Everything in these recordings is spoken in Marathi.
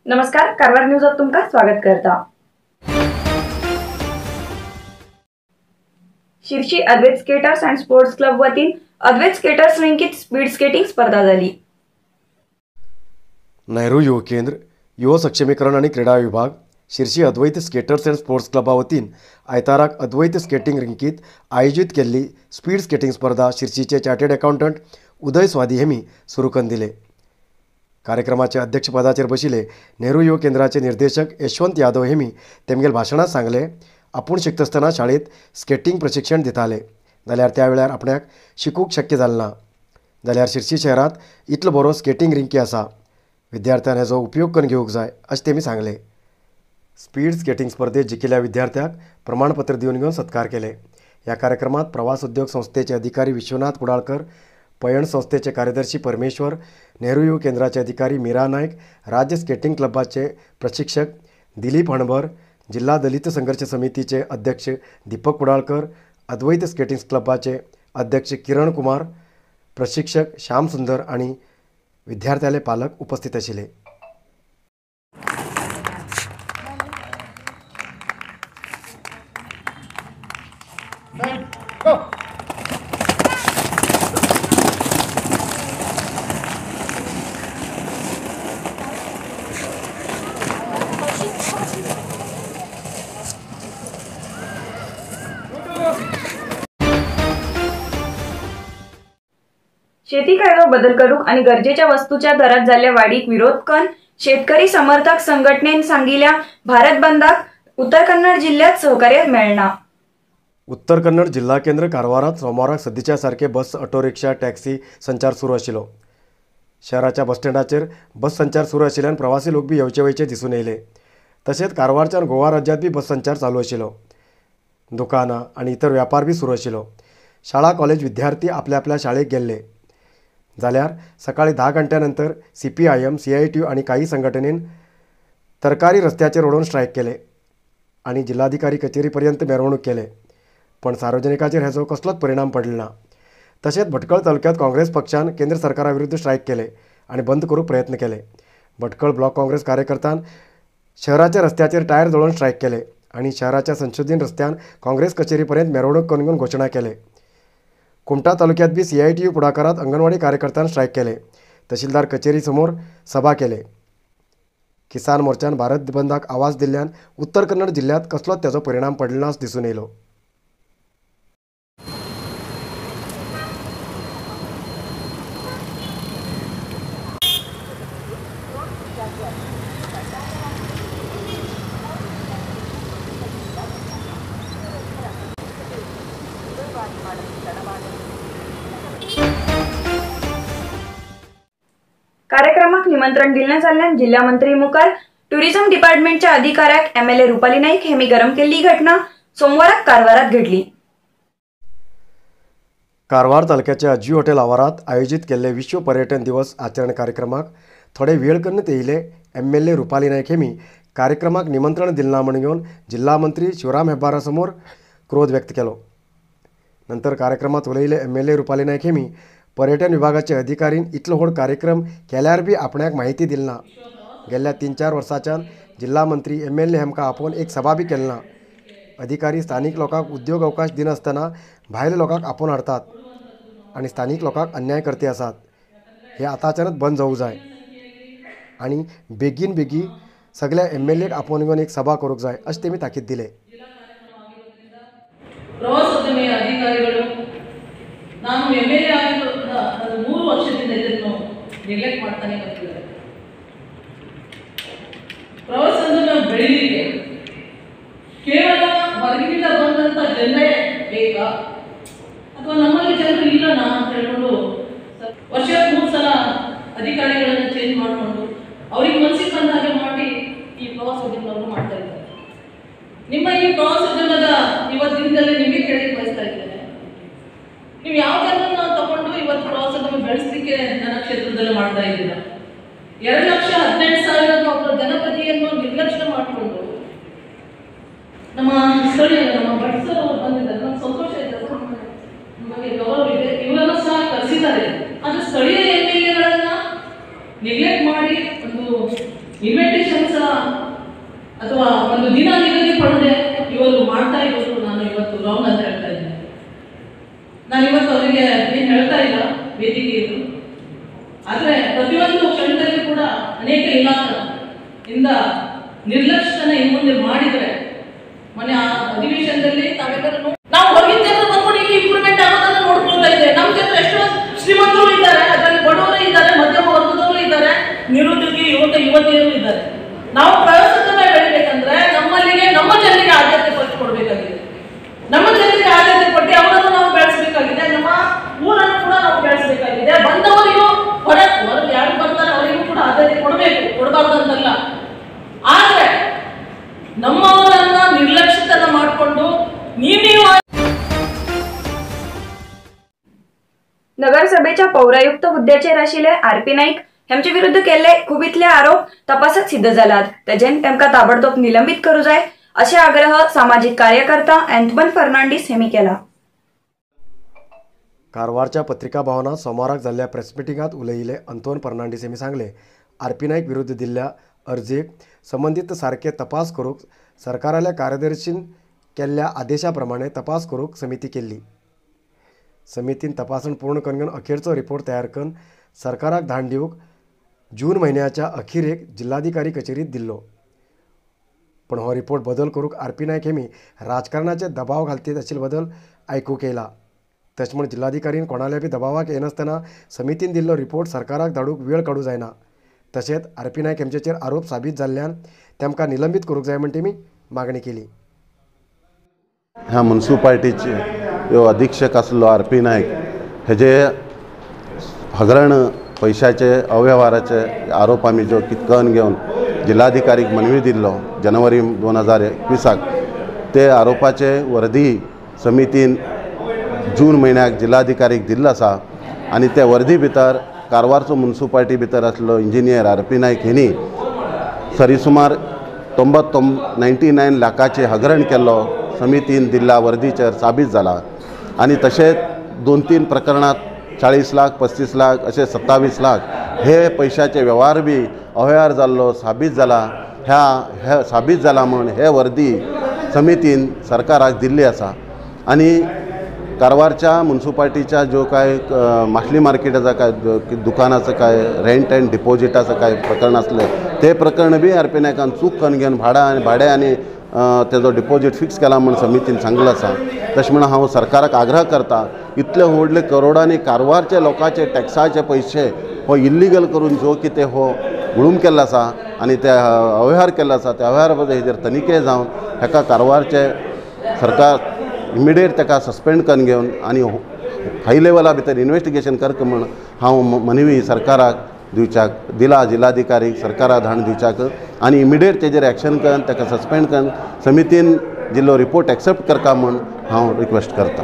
नमस्कार, कारवार न्यूजात तुमका स्वागत करता। शिर्शी अद्वैत स्केटर्स अँड स्पोर्ट्स क्लब वतीन अद्वैत स्केटर्स रँकित स्पीड स्केटिंग स्पर्धा झाली। नेहरू युवा केंद्र, युवा सक्षमीकरण आणि क्रीडा विभाग, शिर्शी अद्वैत स्केटर्स अँड स्पोर्ट्स क्लबा वतीन आयताराक अद्वैत स्केटिंग रिंकीत आयोजित केल्ली स्पीड स्केटिंग स्पर्धा शिर्शीचे चार्टर्ड अकाउंटंट उदय स्वादी हेमी सुरू करून दिले। कार्यक्रमाचे अध्यक्षपदाचेर बशिले नेहरू युवा केंद्राचे निर्देशक यशवंत यादव हेमी तेमगेल भाशणात सांगले आपूण शिकता आसतना शाळेत स्केटिंग प्रशिक्षण दिताले जाल्यार त्या वेळार आपणाक शिकूंक शक्य जालें ना, जाल्यार शिर्शी शहरात इतलो बरो स्केटिंग रिंकी आसा, विद्यार्थ्यांनी हेजो उपयोग करून घेवंक जाय अशें तेमी सांगले। स्पीड स्केटिंग स्पर्धेत जिखिल्ल्या विद्यार्थ्याक प्रमाणपत्र दिवन सत्कार केले। ह्या कार्यक्रमात प्रवास उद्योग संस्थेचे अधिकारी विश्वनाथ कुडाळकर, पयण संस्थेचे कार्यदर्शी परमेश्वर, नेहरू युवा केंद्राचे अधिकारी मीरा नायक, राज्य स्केटिंग क्लबाचे प्रशिक्षक दिलीप हणबर, जिल्हा दलित संघर्ष समितीचे अध्यक्ष दीपक कुडाळकर, अद्वैत स्केटिंग क्लबाचे अध्यक्ष किरण कुमार, प्रशिक्षक श्याम सुंदर आणि विद्यार्थ्याले पालक उपस्थित आशिल्ले। शेती कायदो बदल करूक आणि गरजेच्या वस्तूच्या दरात झालेल्या वाढीक विरोध करून शेतकरी समर्थक संघटनेन सांगिल्ल्या भारत बंदाक उत्तर कन्नड जिल्ह्यात सहकार्य मेळना। उत्तर कन्नड जिल्हा केंद्र कारवारात सोमाराक सदीच्या सारखे बस, ऑटो रिक्षा, टॅक्सी संचार सुरू आशिल्लो। शहराच्या बस स्टँडाचेर बस संचार सुरू आशिल्ल्यान प्रवासी लोक बी येवचे वयचे दिसून येयले। तशेंच कारवारच्यान गोवा राज्यात बी बस संचार चालू आशिल्लो। दुकानां आणि इतर व्यापार बी सुरू आशिल्लो। शाळा कॉलेज विद्यार्थी आपल्या आपल्या शाळेक गेल्ले जाल्यार सकाळी 10 घंट्यानंतर CPIM, CITU आणि काही संघटनेन तरकारी रस्त्याचेर ओडून स्ट्रायक केले आणि जिल्हाधिकारी कचेरीपर्यंत मिरवणूक केले, पण सार्वजनिकांचेर हेजो कसलोच परिणाम पडलो ना। तशेंच भटकळ तालुक्यात काँग्रेस पक्षान केंद्र सरकाराविरुद्ध स्ट्रायक केले आणि बंद करूंक प्रयत्न केले। भटकळ ब्लॉक काँग्रेस कार्यकर्त्यान शहराच्या रस्त्याचेर टायर जळोवन स्ट्रायक केले आणि शहराच्या संशोधीन रस्त्यान काँग्रेस कचेरीपर्यंत मिरवणूक करून घोषणा केले। कुमटा तालुक्यात बी CITU पुढाकारात अंगणवाडी कार्यकर्त्यांनी स्ट्रायक केले, तहसीलदार कचेरी समोर सभा केले। किसान मोर्चान भारत बंदाक आवाज दिल्ल्यान उत्तर कन्नड जिल्ह्यात कसलोच त्याचो परिणाम पडलो ना दिसून येयलो। कार्यक्रमाक निमंत्रण दिल्ले जाल्ल्यान जिल्हा मंत्री मुखार टुरिझम डिपार्टमेंटच्या अधिकाऱ्याक MLA रुपाली नाईक हेमी गरम केल्ली घटना सोमवाराक कारवारात घडली। कारवार तालुक्याच्या अज्जू हॉटेल आवारात आयोजित केल्ले विश्व पर्यटन दिवस आचरण कार्यक्रमाक थोडे वेळ करण्यात येयले MLA रुपाली नाईक हेमी कार्यक्रमाक निमंत्रण दिले ना म्हणून घेवन जिल्हा मंत्री शिवराम हेब्बारा समोर क्रोध व्यक्त केलो। नंतर कार्यक्रमात उलयले MLA रुपाली नाईक हेमी पर्यटन विभागाचे अधिकारीन इतलो व्हड कार्यक्रम केल्यार बी आपणाक माहिती दिली ना। गेल्या 3-4 वर्सांच्यान जिल्हा मंत्री MLA हेमकां आपोवन एक सभा बी केली ना। अधिकारी स्थानिक लोकांक उद्योग अवकाश दिनासतना भायल्या लोकांक आपोवन हाडटात आणि स्थानिक लोकांक अन्याय करते आसात। हे आतांच्यानच बंद जावंक जाय आणि बेगीन सगळ्या MLAक आपोवन घेवन एक सभा करूंक जाय अशें तेमी ताकीद दिले। ಪ್ರವಾಸೋದ್ಯಮ ಅಧಿಕಾರಿಗಳು ನಾನು MLA ಆಗಿದ್ದು 3 ವರ್ಷದಿಂದ ಇದನ್ನು ನೆಗ್ಲೆಕ್ಟ್ ಮಾಡ್ತಾನೆ ಬರ್ತಿದ್ದಾರೆ। ಪ್ರವಾಸೋದ್ಯಮ ಬೆಳೀಲಿಕ್ಕೆ ಕೇವಲ ಹೊರಗಿನಿಂದ ಬಂದಂತ ಜನರೇ ಬೇಕಾ ಅಥವಾ ನಮ್ಮಲ್ಲಿ ಜನರು ಇಲ್ಲನಾ ಅಂತ ಹೇಳ್ಕೊಂಡು ವರ್ಷಕ್ಕೆ 3 ಸಲ ಅಧಿಕಾರಿಗಳನ್ನು ಚೇಂಜ್ ಮಾಡಿಕೊಂಡು ಅವರಿಗೆ ಮನಸ್ಸಿಗೆ ಬಂದ ಹಾಗೆ ಮಾಡಿ ಈ ಪ್ರವಾಸೋದ್ಯಮವನ್ನು ಮಾಡ್ತಾ ಇದ್ದಾರೆ। ನಿಮ್ಮ ಈ ಪ್ರವಾಸೋದ್ಯಮದ ಇವತ್ತಿನದಲ್ಲೇ ನಿಮಗೆ ಕೇಳಿ ಬಯಸ್ತಾ ಇದ್ದೇನೆ, ನೀವು ಯಾವ ಜನರನ್ನು ತಗೊಂಡು ಇವತ್ತು ಪ್ರವಾಸೋದ್ಯಮ ಬೆಳೆಸಲಿಕ್ಕೆ ನನ್ನ ಕ್ಷೇತ್ರದಲ್ಲಿ ಮಾಡ್ತಾ ಇದ್ದೀರಾ? 2,18,000 ಒಬ್ಬರ ಜನಪದಿಯನ್ನು ನಿರ್ಲಕ್ಷ್ಯ ಮಾಡಿಕೊಂಡು ನಮ್ಮ ಸ್ಥಳೀಯ ನಮ್ಮ ಭಟ್ಸರ್ ಅವರು ಬಂದಿದ್ದಾರೆ, ನಮ್ಗೆ ಸಂತೋಷ ಇದೆ, ನಮಗೆ ಗೌರವ ಇದೆ, ಇವರನ್ನು ಸಹ ಕರೆಸಿದ್ದಾರೆ। ಆದರೆ ಸ್ಥಳೀಯ MLAಗಳನ್ನ ನೆಗ್ಲೆಕ್ಟ್ ಮಾಡಿ ಒಂದು ಇನ್ವಿಟೇಷನ್ ನಾವೆಲ್ಲರೂ ನಾವು ಹೊರಗಿನ ಜನರು ಬಂದ್ಕೊಂಡು ಇಲ್ಲಿ ಇಂಪ್ರೂವ್ಮೆಂಟ್ ಆಗೋದನ್ನ ನೋಡ್ಕೊಳ್ತಾ ಇದ್ದೇವೆ. ನಮ್ಮ ಜನರು ಎಷ್ಟೋ ಶ್ರೀಮಂತರು ಇದ್ದಾರೆ, ಅದರಲ್ಲಿ ಬಡವರು ಇದ್ದಾರೆ, ಮಧ್ಯಮ ವರ್ಗದವರು ಇದ್ದಾರೆ, ನಿರುದ್ಯೋಗಿ ಯುವತಿಯರು ಇದ್ದಾರೆ. ನಾವು ಪ್ರವಾಸೋದ್ಯಮ ಬೆಳಿಬೇಕಂದ್ರೆ ನಮ್ಮಲ್ಲಿಗೆ ನಮ್ಮ ಜನರಿಗೆ ಆದ್ಯತೆ ಕೊಡಬೇಕಾಗಿದೆ. ನಮ್ಮ ಜನರಿಗೆ ಆದ್ಯತೆ ಕೊಟ್ಟು ಅವರನ್ನು ನಾವು ಬೆಳೆಸಬೇಕಾಗಿದೆ. ನಮ್ಮ ಊರನ್ನು ಕೂಡ ನಾವು ಬೆಳೆಸಬೇಕಾಗಿದೆ. ಬಂದವರಿಗೂ ಹೊರಗೆ ಯಾರು ಬರ್ತಾರೆ ಅವರಿಗೂ ಕೂಡ ಆದ್ಯತೆ ಕೊಡಬೇಕು, ಕೊಡಬಾರ್ದಂತಲ್ಲ. ಆದ್ರೆ ನಮ್ಮವರನ್ನ ನಿರ್ಲಕ್ಷ್ಯತನ ಮಾಡಿಕೊಂಡು ನೀವು नगरसभेच्या पौरायुक्त हुद्द्याचेर आशिल्ले आरपी नाईक यांचे विरुद्ध केल्ले खुबीतले आरोप तपासात सिद्ध जालात. तेजेन तेमकां ताबडतोब निलंबित करूं जाय अशे आग्रह सामाजिक कार्यकर्ता एंथमन फर्नांडीस हेमी केला. कारवारच्या पत्रिका भवनात सोमाराक जाल्ल्या प्रेस मिटिंगात उलयिल्ले अंतोन फर्नांडीस हेमी सांगले, आरपी नाईक विरुद्ध दिल्ल्या अर्जेक संबंधित सारखे तपास करूंक सरकाराल्या कार्यदर्शीन केल्ल्या आदेशा प्रमाणे तपास करूंक समिती केल्ली. समितीन तपासण पूर्ण करून अखेरचो रिपोर्ट तयार करून सरकाराक धाड दिवंक जून म्हयन्याच्या अखेरेक जिल्हाधिकारी कचेरीत दिल्लो. पण हो रिपोर्ट बदल करूंक आरपी नाईक हेमी राजकारणाचे दबाव घालतीत आशिल्ले बदल आयकूंक येयला. तशें म्हूण जिल्हाधिकारीन कोणाल्या बी दबावाक येनासतना समितीन दिल्लो रिपोर्ट सरकाराक धाडूंक वेळ काडूं जायना. तशेंच आरपी नाईक हेंचेर आरोप साबीत जाल्ल्यान तेमकां निलंबीत करूंक जाय म्हण तेमी मागणी केली. ह्या म्युनिसिपालिटीचे जो अधीक्षक आसलो आरपी नाईक हेजे हगरण पैशाचे अव्यवहाराचे आरोप आमी जो कितकन घेवन जिल्हाधिकारीक मनवी दिल्लो जानेवारी 2021 ते आरोपाचे वर्दी समितीन जून म्हयन्याक जिल्हाधिकारीक दिल्लो आसा. आनी ते वर्दी भितर कारवारचो म्युनिसिपालिटी भितर आसलो इंजिनियर आरपी नाईक हेणी सरीसुमार 99 लाखाचे हगरण केल्लो समितीन दिल्ल्या वर्दीचेर साबीत जाला. आनी तशेंच 2-3 प्रकरणात 40 लाख 35 लाख अशे 27 लाख हे पैशाचे व्यवहार बी अव्यवहार जाल्लो साबीत जाला. ह्या साबीत जाला म्हूण हे वर्दी समितीन सरकाराक दिल्ली आसा. आनी कारवारच्या म्युनिसिपालिटीच्या जो काय मासली मार्केटाचा काय दुकानाचं काय रेंट अँड डिपॉझिटाचं काय प्रकरण असले ते प्रकरण बी आरपी नायकान चूक करून घेवन भाडे आनी तेजो डिपॉझिट फिक्स केला म्हणून समितीन सांगलें आसा. तशें म्हणून हांव सरकाराक आग्रह करता, इतले व्हडले करोडांनी कारवारच्या लोकांचे टॅक्साचे पयशे हो इल्लीगल करून जो कितें हो गुळूम केल्लो आसा आनी ते अव्यवहार केल्लो आसा त्या अव्यवहारा बद्दल हेजेर तनिखे जावन हेका कारवारचे सरकार इमिडिएट तेका सस्पेंड करून घेवन आनी हाय लेवला भितर इन्वेस्टिगेशन करता म्हूण हांव मनवी सरकाराक दिवच्याक दिला. जिल्हाधिकारीक सरकाराक धाड दिवच्याक आनी इमिडिएट तेजेर एक्शन करून तेका सस्पेंड करून समितीन जिल्लो रिपोर्ट एक्सेप्ट करता म्हूण हांव रिक्वेस्ट करता.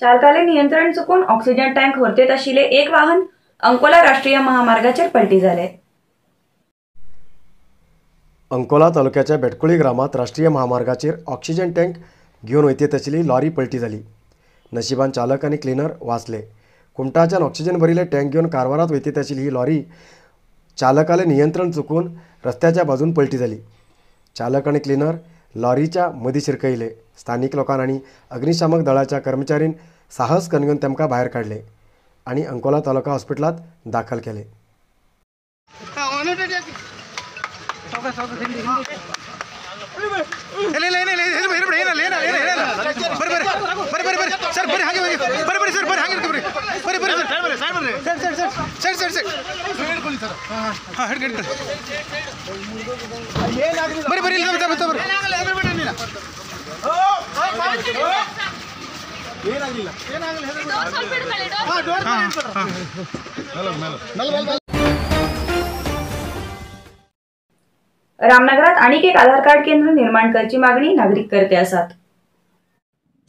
चालकाले नियंत्रण चुकून ऑक्सिजन टँक व्हरतेत आशिल्ले एक वाहन अंकोला राष्ट्रीय महामार्गाचेर पलटी जाले. अंकोला तालुक्याच्या बेटकुळी ग्रामात राष्ट्रीय महामार्गाचेर ऑक्सिजन टँक घेवन वयतीत आशिल्ली लॉरी पलटी जाली. नशिबान चालक आनी क्लिनर वाचले. कुमटाच्यान ऑक्सिजन भरिल्ले टँक घेवन कारवारात वयतीत आशिल्ली ही लॉरी चालकाले नियंत्रण चुकून रस्त्याच्या बाजून पलटी जाली. चालक आनी क्लिनर लॉरीच्या मदीं शिरकयले. स्थानीक लोकांनी आनी अग्निशामक दळाच्या कर्मचारीन साहस करून घेवन तेमकां भायर काडले आनी अंकोला तालुका हॉस्पिटलांत दाखल केले. रामनगरात आणीक एक आधार कार्ड केंद्र निर्माण करची मागणी नागरिक करते आसात.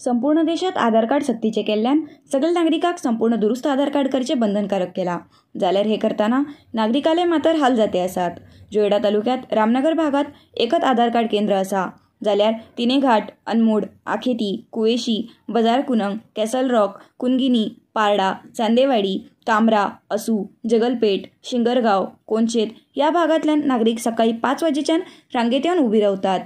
संपूर्ण देशात आधार कार्ड सक्तीचे केल्ल्यान सगळ्या नागरिकांक संपूर्ण दुरुस्त आधार कार्ड करचे बंधनकारक केला. जाल्यार हे करताना नागरिकाले मात्र हाल जाते आसात. जोयडा तालुक्यात रामनगर भागात एकच आधार कार्ड केंद्र आसा. जाल्यार तिनेघाट, अनमोड, आखेती, कुवेशी, बाजार कुनंग, कॅसल रॉक, कुनगिनी, पारडा, चांदेवाडी, कामरा, असू, जगलपेट, शिंगरगाव, कोंचेत या भागातल्यान नागरिक सकाळी 5 वाजेच्यान रांगेत येवन उभी रावतात.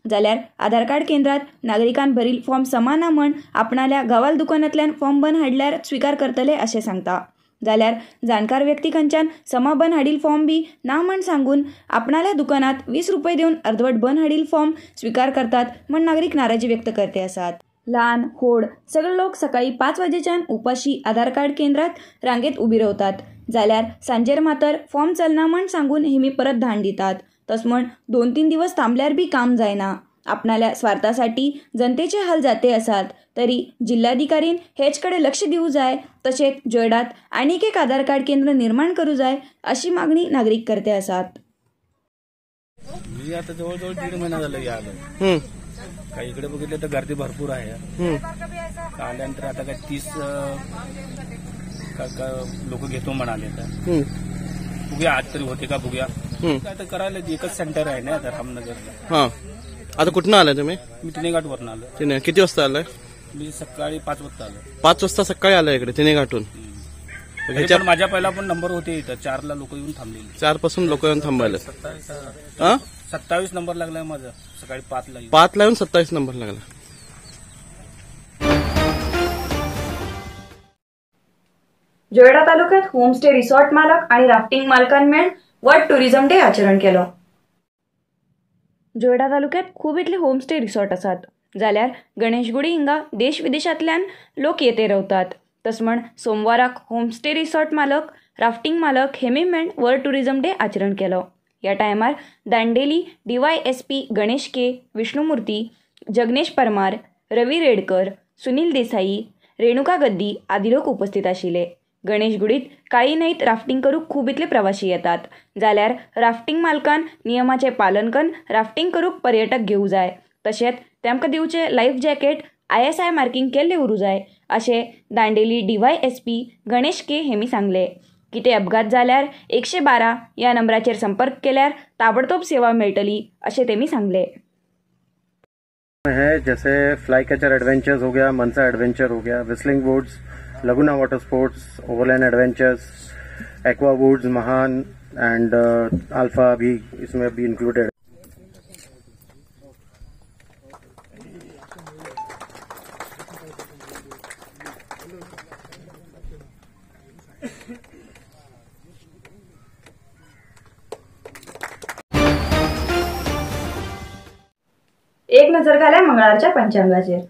जाल्यार आधार कार्ड केंद्रात नागरिकांन भरील फॉर्म समाना म्हण आपणाल्या गावाल दुकानांतल्यान फॉर्म बन हाडल्यार स्वीकार करतले अशें सांगता. जाल्यार जाणकार व्यक्ती खंयच्यान समा बन हाडील फॉर्म बी ना म्हण सांगून आपणाल्या दुकानात 20 रुपये देऊन अर्धवट बन हाडील फॉर्म स्वीकार करतात म्हण नागरिक नाराजी व्यक्त करते आसात. ल्हान व्हड सगळे लोक सकाळी 5 वाजेच्यान उपाशी आधार कार्ड केंद्रात रांगेत उबी रावतात. जाल्यार सांजेर मातर फॉर्म चलना म्हण सांगून हेमी परत धाड दितात. तस म्हण 2-3 दिवस थांबल्यार बी काम जायना. आपणाल्या स्वार्थासाठी जनतेचे हाल जाते आसात. तरी जिल्हाधिकारीन हेचकडे लक्ष दिवू जाय. तसेच जोयडात आनीक एक आधार कार्ड केंद्र निर्माण करू जाय अशी मागणी नागरिक करते आसात. आता जवळजवळ 1.5 महिना झाला आलं. काही इकडे बघितलं तर गर्दी भरपूर आहे. आल्यानंतर आता काय 30 लोक घेतो म्हणाले. तर बघूया आज तरी होते का बघूया. आता करायला एकच सेंटर आहे ना आता रामनगरला. आता कुठनं आलाय तुम्ही? मी तिनेघाट वरून आलो. किती वाजता आलाय? मी सकाळी 5 वाजता आलो. 5 वाजता सकाळी आलाय इकडे तिनेघाटून. पण माझ्या पहिला पण नंबर होते इथं 4ला लोक येऊन थांबलेले. 4 पासून लोक येऊन थांबायला. 27 नंबर लागलाय माझा. सकाळी 5ला 5 ला येऊन 27 नंबर लागला. जोयडा तालुक्यात होमस्टे रिसॉर्ट मालक आणि राफ्टिंग मालकांन मेळून वर्ल्ड टुरिझम डे आचरण केलो. जोयडा तालुक्यात खूब इतले होमस्टे रिसॉर्ट आसात. जाल्यार गणेशगुडी हिंगा देश विदेशांतल्यान लोक येते रावतात. तस म्हण सोमवाराक होमस्टे रिसॉर्ट मालक राफ्टिंग मालक हेमी मेळून वर्ल्ड टुरिझम डे आचरण केलो. ह्या टायमार दांडेली DYSP गणेश के, विष्णुमूर्ती, जगनेश परमार, रवी रेडकर, सुनील देसाई, रेणुका गद्दी आदी लोक उपस्थित आशिल्ले. गणेशगुडीत काळी न्हंयत राफ्टिंग करूंक खूब इतले प्रवासी येतात. जाल्यार राफ्टिंग मालकान नियमाचें पालन करून राफ्टिंग करूंक पर्यटक घेवू जाय. तशेंच तेमकां दिवचे लायफ जॅकेट ISI मार्किंग केल्ले उरूं जाय अशें दांडेली DYSP गणेश के हेमी सांगले. कितें अपघात जाल्यार 112 ह्या नंबराचेर संपर्क केल्यार ताबडतोब सेवा मेळटली अशें तेमी सांगले. है जैसे फ्लाई कैचर एडवेंचर्स हो गया, मनसा एडवेंचर हो गया, Whistling Woods, Laguna Water Sports, Overland Adventures, Aqua Woods, Mahan and Alpha भी इसमें भी इंक्लूडेड. एक नजर घाल्या मंगळारच्या पंचांगाचेर.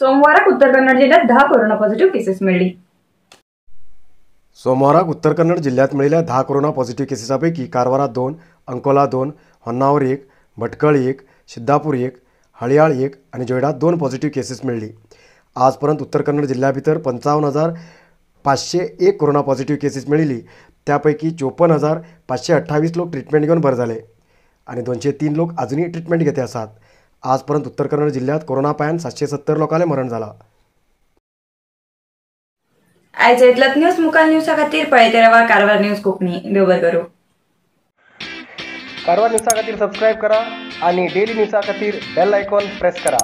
सोमवाराक उत्तर कन्नड जिल्ह्यात 10 कोरोना पॉझिटिव्ह केसेस मिळली. सोमवाराक उत्तर कन्नड जिल्ह्यात मिळालेल्या 10 कोरोना पॉझिटिव्ह केसेसपैकी कारवारात 2, अंकोला 2, होन्नावर 1, भटकळ 1, सिद्धापूर 1, हळयाळ 1 आणि जोयडात 2 पॉझिटिव्ह केसेस मिळली. आजपर्यंत उत्तर कन्नड जिल्ह्या भितर 55,501 कोरोना पॉझिटिव्ह केसेस मिळिली. त्यापैकी 54,528 लोक ट्रीटमेंट घेऊन बरे झाले आणि 203 लोक अजूनही ट्रीटमेंट घेते आसात. आजपर्यंत उत्तर कन्नड जिल्ह्यात कोरोना पायान 770 लोकांले मरण झाला. आयज इतलोच न्यूज. मुखाल न्यूजा खातीर पळयते रावा कारवार न्यूज कोंकणी. देव बरें करूं. कारवार न्यूजा खातीर सबस्क्राईब करा आणि डेली न्यूजा खातीर बेल आयकॉन प्रेस करा.